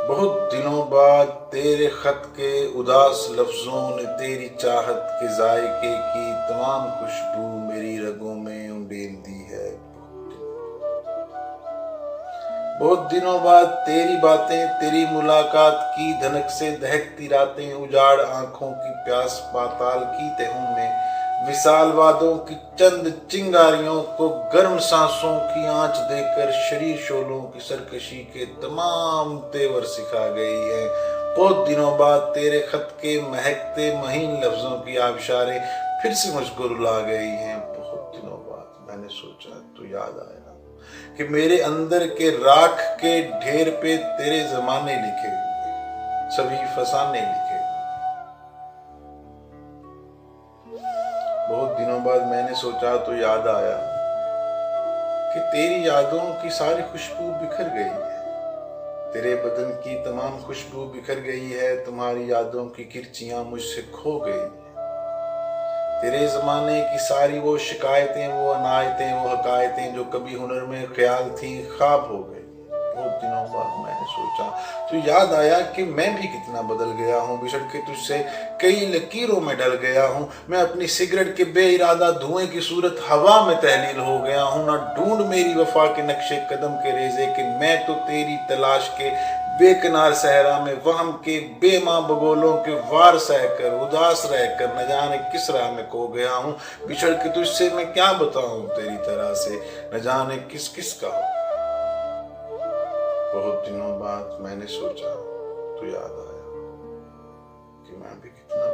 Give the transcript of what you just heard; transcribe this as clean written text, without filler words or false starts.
बहुत दिनों बाद तेरे खत के उदास लफ्जों ने तेरी चाहत के जायके की तमाम खुशबू मेरी रगों में उंडेल दी है। बहुत दिनों बाद तेरी बातें, तेरी मुलाकात की धनक से दहकती रातें, उजाड़ आंखों की प्यास पाताल की तहों में, विशाल वादों की चंद चिंगारियों को गर्म सांसों की आंच देकर शरीर शोलों की सरकशी के तमाम तेवर सिखा गई है। बहुत दिनों बाद तेरे खत के महकते महीन लफ्जों की आबशारें फिर से मुझको रुला गई हैं। बहुत दिनों बाद मैंने सोचा तो याद आया कि मेरे अंदर के राख के ढेर पे तेरे जमाने लिखे हुए, सभी फसाने लिखे हुए। बहुत दिनों बाद मैंने सोचा तो याद आया कि तेरी यादों की सारी खुशबू बिखर गई है, तेरे बदन की तमाम खुशबू बिखर गई है, तुम्हारी यादों की किरचियां मुझसे खो गई। तेरे ज़माने की सारी वो शिकायतें, वो अनायतें, वो हकायतें जो कभी हुनर में ख्याल थी, ख्वाब हो गई। बहुत दिनों बाद मैंने सोचा तो याद आया कि मैं भी कितना बदल गया हूँ, बिछड़ के तुझसे कई लकीरों में डल गया हूँ। मैं अपनी सिगरेट के बेइरादा धुएं की सूरत हवा में तहलील हो गया हूँ। ना ढूंढ मेरी वफा के नक्शे कदम के रेजे कि मैं तो तेरी तलाश के बेकनार सहरा में वहम के बेमां बगोलों के वार सहकर उदास रहकर न जाने किस राह में खो गया हूँ। बिछड़ के तुझसे मैं क्या बताऊं तेरी तरह से न जाने किस किस का हो। बहुत दिनों बाद मैंने सोचा तो याद आया कि मैं भी कितना